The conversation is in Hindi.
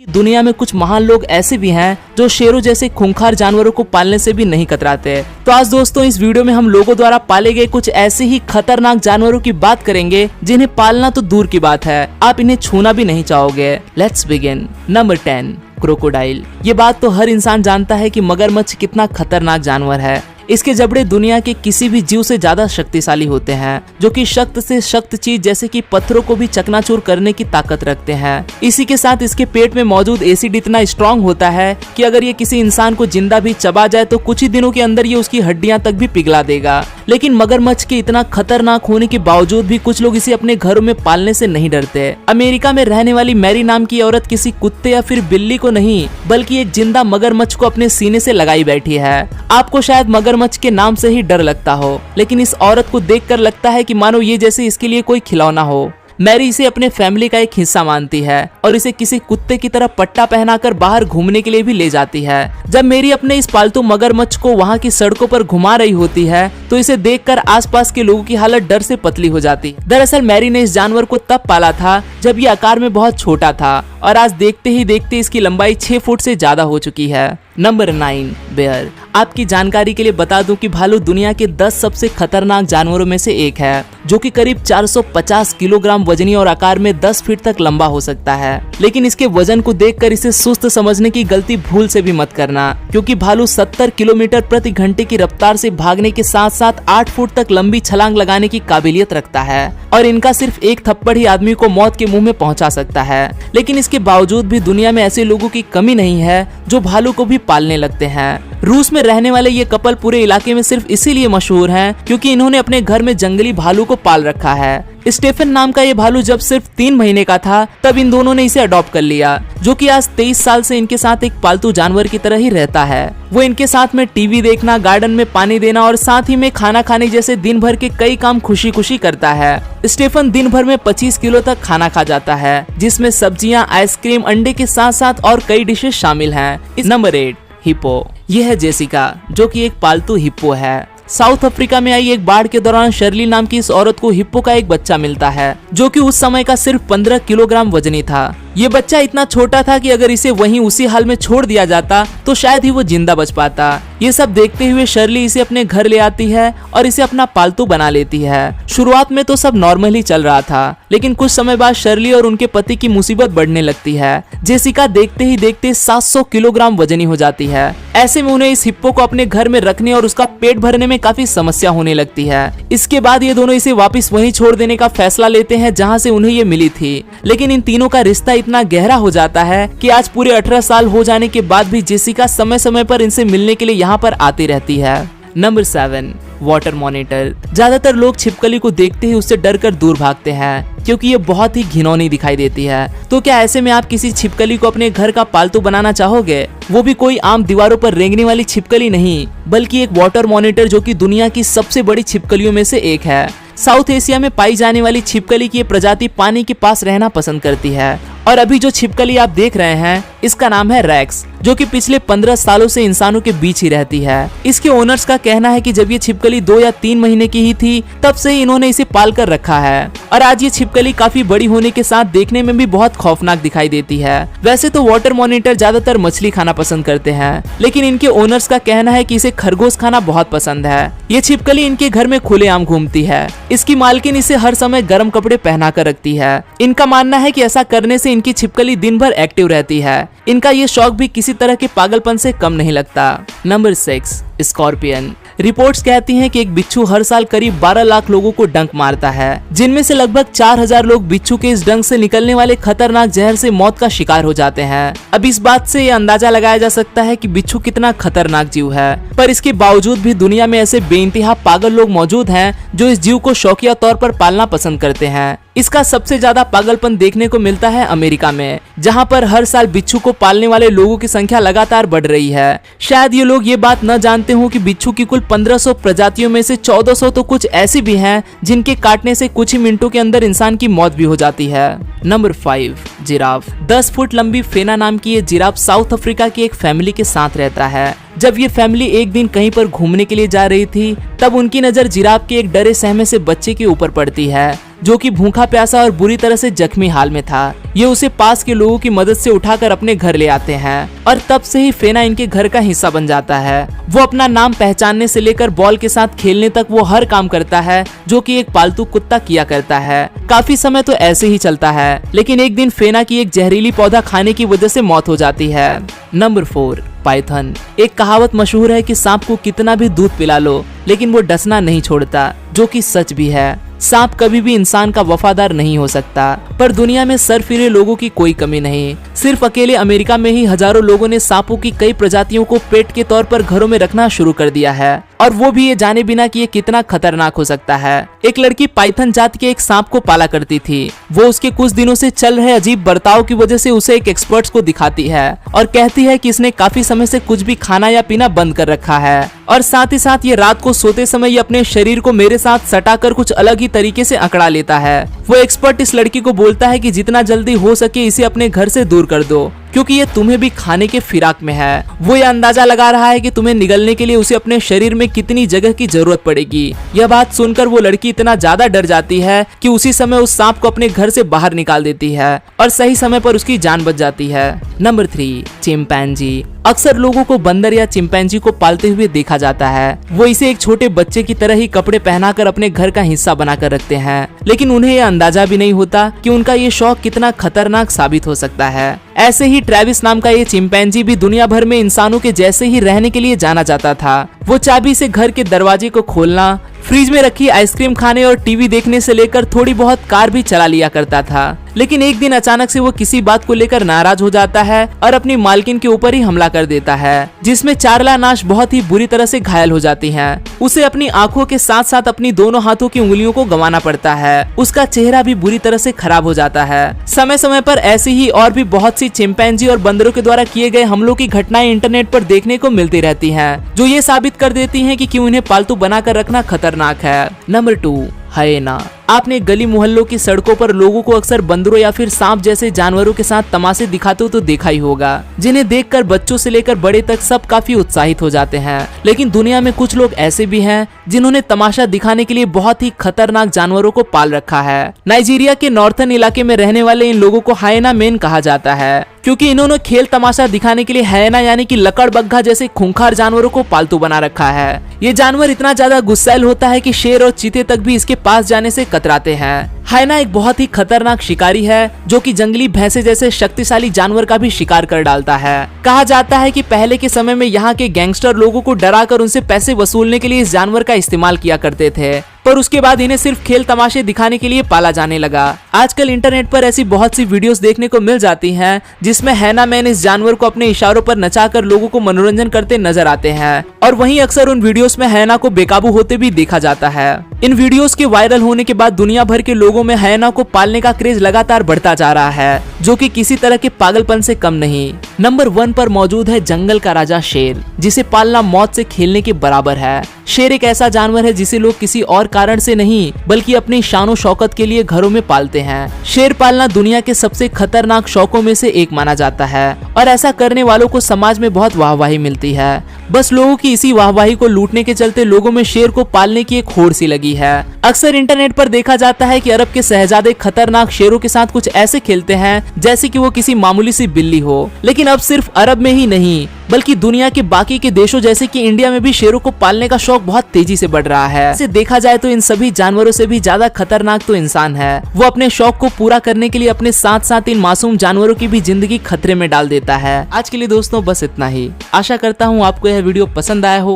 दुनिया में कुछ महान लोग ऐसे भी हैं जो शेरों जैसे खूंखार जानवरों को पालने से भी नहीं कतराते। तो आज दोस्तों इस वीडियो में हम लोगों द्वारा पाले गए कुछ ऐसे ही खतरनाक जानवरों की बात करेंगे जिन्हें पालना तो दूर की बात है, आप इन्हें छूना भी नहीं चाहोगे। Let's begin. Number 10, crocodile. ये बात तो हर इंसान जानता है कि मगरमच्छ कितना खतरनाक जानवर है। इसके जबड़े दुनिया के किसी भी जीव से ज्यादा शक्तिशाली होते हैं, जो कि सख्त से सख्त चीज जैसे कि पत्थरों को भी चकनाचूर करने की ताकत रखते हैं। इसी के साथ इसके पेट में मौजूद एसिड इतना स्ट्रांग होता है कि अगर ये किसी इंसान को जिंदा भी चबा जाए तो कुछ ही दिनों के अंदर ये उसकी हड्डियां तक भी पिघला देगा। लेकिन मगरमच्छ के इतना खतरनाक होने के बावजूद भी कुछ लोग इसे अपने घरों में पालने से नहीं डरते। अमेरिका में रहने वाली मैरी नाम की औरत किसी कुत्ते या फिर बिल्ली को नहीं बल्कि एक जिंदा मगरमच्छ को अपने सीने से लगाई बैठी है। आपको शायद मगरमच्छ के नाम से ही डर लगता हो, लेकिन इस औरत को देखकर लगता है कि मानो ये जैसे इसके लिए कोई खिलौना हो। मैरी इसे अपने फैमिली का एक हिस्सा मानती है और इसे किसी कुत्ते की तरह पट्टा पहनाकर बाहर घूमने के लिए भी ले जाती है। जब मैरी अपने इस पालतू मगरमच्छ को वहाँ की सड़कों पर घुमा रही होती है तो इसे देखकर आसपास के लोगों की हालत डर से पतली हो जाती है। दरअसल मैरी ने इस जानवर को तब पाला था जब ये आकार में बहुत छोटा था और आज देखते ही देखते इसकी लंबाई 6 फुट से ज्यादा हो चुकी है। नंबर 9, बेयर। आपकी जानकारी के लिए बता दूं कि भालू दुनिया के 10 सबसे खतरनाक जानवरों में से एक है, जो कि करीब 450 किलोग्राम वजनी और आकार में 10 फीट तक लंबा हो सकता है। लेकिन इसके वजन को देखकर इसे सुस्त समझने की गलती भूल से भी मत करना, क्योंकि भालू 70 किलोमीटर प्रति घंटे की रफ्तार से भागने के साथ साथ 8 फुट तक लंबी छलांग लगाने की काबिलियत रखता है और इनका सिर्फ एक थप्पड़ ही आदमी को मौत के मुंह में पहुंचा सकता है। लेकिन इसके बावजूद भी दुनिया में ऐसे लोगों की कमी नहीं है जो भालू को भी पालने लगते हैं। रूस में रहने वाले ये कपल पूरे इलाके में सिर्फ इसीलिए मशहूर हैं क्योंकि इन्होंने अपने घर में जंगली भालू को पाल रखा है। स्टेफन नाम का ये भालू जब सिर्फ 3 महीने का था तब इन दोनों ने इसे अडॉप्ट कर लिया, जो कि आज 23 साल से इनके साथ एक पालतू जानवर की तरह ही रहता है। वो इनके साथ में टीवी देखना, गार्डन में पानी देना और साथ ही में खाना खाने जैसे दिन भर के कई काम खुशी खुशी करता है। स्टेफन दिन भर में 25 किलो तक खाना खा जाता है, जिसमें सब्जियां, आइसक्रीम, अंडे के साथ साथ और कई डिशेस शामिल हैं। Number 8, hippo. यह है जेसिका, जो कि एक पालतू हिप्पो है। साउथ अफ्रीका में आई एक बाढ़ के दौरान शर्ली नाम की इस औरत को हिप्पो का एक बच्चा मिलता है, जो कि उस समय का सिर्फ 15 किलोग्राम वजनी था। ये बच्चा इतना छोटा था कि अगर इसे वहीं उसी हाल में छोड़ दिया जाता तो शायद ही वो जिंदा बच पाता। ये सब देखते हुए शर्ली इसे अपने घर ले आती है और इसे अपना पालतू बना लेती है। शुरुआत में तो सब नॉर्मल ही चल रहा था, लेकिन कुछ समय बाद शर्ली और उनके पति की मुसीबत बढ़ने लगती है। जेसिका देखते ही देखते 700 किलोग्राम वजनी हो जाती है। ऐसे में उन्हें इस हिप्पो को अपने घर में रखने और उसका पेट भरने में काफी समस्या होने लगती है। इसके बाद ये दोनों इसे वापस वहीं छोड़ देने का फैसला लेते हैं जहाँ से उन्हें ये मिली थी। लेकिन इन तीनों का रिश्ता इतना गहरा हो जाता है कि आज पूरे 18 साल हो जाने के बाद भी जेसिका समय समय पर इनसे मिलने के लिए यहाँ पर आती रहती है। Number 7, water monitor. ज्यादातर लोग छिपकली को देखते ही उससे डरकर दूर भागते हैं क्योंकि ये बहुत ही घिनौनी दिखाई देती है। तो क्या ऐसे में आप किसी छिपकली को अपने घर का पालतू बनाना चाहोगे? वो भी कोई आम दीवारों पर रेंगने वाली छिपकली नहीं, बल्कि एक वाटर मॉनिटर, जो कि दुनिया की सबसे बड़ी छिपकलियों में से एक है। साउथ एशिया में पाई जाने वाली छिपकली की ये प्रजाति पानी के पास रहना पसंद करती है और अभी जो छिपकली आप देख रहे हैं इसका नाम है रेक्स, जो कि पिछले 15 सालों से इंसानों के बीच ही रहती है। इसके ओनर्स का कहना है कि जब ये छिपकली 2 या 3 महीने की ही थी तब से ही इन्होंने इसे पाल कर रखा है और आज ये छिपकली काफी बड़ी होने के साथ देखने में भी बहुत खौफनाक दिखाई देती है। वैसे तो वाटर मॉनिटर ज्यादातर मछली खाना पसंद करते हैं, लेकिन इनके ओनर्स का कहना है कि इसे खरगोश खाना बहुत पसंद है। ये छिपकली इनके घर में खुलेआम घूमती है। इसकी मालकिन इसे हर समय गर्म कपड़े पहना कर रखती है। इनका मानना है कि ऐसा करने से इनकी छिपकली दिन भर एक्टिव रहती है। इनका ये शौक भी किसी तरह के पागलपन से कम नहीं लगता। Number 6, scorpion. रिपोर्ट्स कहती हैं कि एक बिच्छू हर साल करीब 12 लाख लोगों को डंक मारता है, जिनमें से लगभग 4000 लोग बिच्छू के इस डंक से निकलने वाले खतरनाक जहर से मौत का शिकार हो जाते हैं। अब इस बात से ये अंदाजा लगाया जा सकता है कि बिच्छू कितना खतरनाक जीव है, पर इसके बावजूद भी दुनिया में ऐसे बेइंतहा पागल लोग मौजूद हैं जो इस जीव को शौकिया तौर पर पालना पसंद करते हैं। इसका सबसे ज्यादा पागलपन देखने को मिलता है अमेरिका में, जहां पर हर साल बिच्छू को पालने वाले लोगों की संख्या लगातार बढ़ रही है। शायद ये लोग ये बात न जानते हो कि बिच्छू की कुल 1500 प्रजातियों में से 1400 तो कुछ ऐसी भी हैं जिनके काटने से कुछ ही मिनटों के अंदर इंसान की मौत भी हो जाती है। Number 5, giraffe. 10 फुट लंबी फेना नाम की ये जिराफ साउथ अफ्रीका की एक फैमिली के साथ रहता है। जब ये फैमिली एक दिन कहीं पर घूमने के लिए जा रही थी तब उनकी नजर जिराफ के एक डरे सहमे से बच्चे के ऊपर पड़ती है, जो कि भूखा प्यासा और बुरी तरह से जख्मी हाल में था। ये उसे पास के लोगों की मदद से उठाकर अपने घर ले आते हैं और तब से ही फेना इनके घर का हिस्सा बन जाता है। वो अपना नाम पहचानने से लेकर बॉल के साथ खेलने तक वो हर काम करता है जो कि एक पालतू कुत्ता किया करता है। काफी समय तो ऐसे ही चलता है, लेकिन एक दिन फेना की एक जहरीली पौधा खाने की वजह से मौत हो जाती है। Number 4, Python. एक कहावत मशहूर है कि सांप को कितना भी दूध पिला लो लेकिन वो डसना नहीं छोड़ता, जो कि सच भी है। सांप कभी भी इंसान का वफादार नहीं हो सकता, पर दुनिया में सरफिरे लोगों की कोई कमी नहीं। सिर्फ अकेले अमेरिका में ही हजारों लोगों ने सांपों की कई प्रजातियों को पेट के तौर पर घरों में रखना शुरू कर दिया है, और वो भी ये जाने बिना कि ये कितना खतरनाक हो सकता है। एक लड़की पाइथन जाति के एक सांप को पाला करती थी। वो उसके कुछ दिनों से चल रहे अजीब बर्ताव की वजह से उसे एक एक्सपर्ट्स को दिखाती है और कहती है कि इसने काफी समय से कुछ भी खाना या पीना बंद कर रखा है, और साथ ही साथ ये रात को सोते समय ये अपने शरीर को मेरे साथ सटाकर कुछ अलग ही तरीके से अकड़ा लेता है। वो एक्सपर्ट इस लड़की को बोलता है कि जितना जल्दी हो सके इसे अपने घर से दूर कर दो, क्योंकि ये तुम्हें भी खाने के फिराक में है। वो ये अंदाजा लगा रहा है कि तुम्हें निगलने के लिए उसे अपने शरीर में कितनी जगह की जरूरत पड़ेगी। यह बात सुनकर वो लड़की इतना ज्यादा डर जाती है कि उसी समय उस सांप को अपने घर से बाहर निकाल देती है और सही समय पर उसकी जान बच जाती है। Number 3, chimpanzee. अक्सर लोगों को बंदर या चिंपैंजी को पालते हुए देखा जाता है। वो इसे एक छोटे बच्चे की तरह ही कपड़े पहनाकर अपने घर का हिस्सा बनाकर रखते हैं, लेकिन उन्हें यह अंदाजा भी नहीं होता कि उनका ये शौक कितना खतरनाक साबित हो सकता है। ऐसे ही ट्रेविस नाम का ये चिंपैंजी भी दुनिया भर में इंसानों के जैसे ही रहने के लिए जाना जाता था। वो चाबी से घर के दरवाजे को खोलना, फ्रिज में रखी आइसक्रीम खाने और टीवी देखने से लेकर थोड़ी बहुत कार भी चला लिया करता था। लेकिन एक दिन अचानक से वो किसी बात को लेकर नाराज हो जाता है और अपनी मालकिन के ऊपर ही हमला कर देता है, जिसमें चारला नाश बहुत ही बुरी तरह से घायल हो जाती हैं। उसे अपनी आंखों के साथ साथ अपनी दोनों हाथों की उंगलियों को गंवाना पड़ता है। उसका चेहरा भी बुरी तरह से खराब हो जाता है। समय समय पर ऐसी ही और भी बहुत सी चिंपैंजी और बंदरों के द्वारा किए गए हमलों की घटनाएं इंटरनेट पर देखने को मिलती रहती हैं, जो ये साबित कर देती हैं कि क्यों इन्हें पालतू बनाकर रखना खतरनाक है। नंबर 2, हायेना। आपने गली मोहल्लों की सड़कों पर लोगों को अक्सर बंदरों या फिर सांप जैसे जानवरों के साथ तमाशे दिखाते हो तो देखा ही होगा, जिन्हें देखकर बच्चों से लेकर बड़े तक सब काफी उत्साहित हो जाते हैं। लेकिन दुनिया में कुछ लोग ऐसे भी हैं जिन्होंने तमाशा दिखाने के लिए बहुत ही खतरनाक जानवरों को पाल रखा है। नाइजीरिया के नॉर्थर्न इलाके में रहने वाले इन लोगों को हायेना मैन कहा जाता है, क्योंकि इन्होंने खेल तमाशा दिखाने के लिए हायेना यानी कि लकड़बग्घा जैसे खूंखार जानवरों को पालतू बना रखा है। ये जानवर इतना ज्यादा गुस्सैल होता है कि शेर और चीते तक भी इसके पास जाने से कतराते हैं। हायेना एक बहुत ही खतरनाक शिकारी है, जो कि जंगली भैंसे जैसे शक्तिशाली जानवर का भी शिकार कर डालता है। कहा जाता है कि पहले के समय में यहाँ के गैंगस्टर लोगों को डराकर उनसे पैसे वसूलने के लिए इस जानवर का इस्तेमाल किया करते थे, पर उसके बाद इन्हें सिर्फ खेल तमाशे दिखाने के लिए पाला जाने लगा। आजकल इंटरनेट पर ऐसी बहुत सी वीडियोस देखने को मिल जाती हैं, जिसमें हायेना मैन इस जानवर को अपने इशारों पर नचाकर लोगों को मनोरंजन करते नजर आते हैं, और वहीं अक्सर उन वीडियोस में हायेना को बेकाबू होते भी देखा जाता है। इन वीडियोस के वायरल होने के बाद दुनिया भर के लोगों में हायेना को पालने का क्रेज लगातार बढ़ता जा रहा है, जो कि किसी तरह के पागलपन से कम नहीं। नंबर 1 पर मौजूद है जंगल का राजा शेर, जिसे पालना मौत से खेलने के बराबर है। शेर एक ऐसा जानवर है जिसे लोग किसी और कारण से नहीं बल्कि अपनी शान और शौकत के लिए घरों में पालते हैं। शेर पालना दुनिया के सबसे खतरनाक शौकों में से एक माना जाता है, और ऐसा करने वालों को समाज में बहुत वाहवाही मिलती है। बस लोगों की इसी वाहवाही को लूटने के चलते लोगों में शेर को पालने की एक होड़ सी लगी है। अक्सर इंटरनेट पर देखा जाता है कि अरब के शहजादे खतरनाक शेरों के साथ कुछ ऐसे खेलते हैं जैसे कि वो किसी मामूली सी बिल्ली हो। लेकिन अब सिर्फ अरब में ही नहीं बल्कि दुनिया के बाकी के देशों जैसे कि इंडिया में भी शेरों को पालने का शौक बहुत तेजी से बढ़ रहा है। इसे देखा जाए तो इन सभी जानवरों से भी ज्यादा खतरनाक तो इंसान है। वो अपने शौक को पूरा करने के लिए अपने साथ साथ इन मासूम जानवरों की भी जिंदगी खतरे में डाल देता है। आज के लिए दोस्तों बस इतना ही। आशा करता हूँ आपको यह वीडियो पसंद आया हो।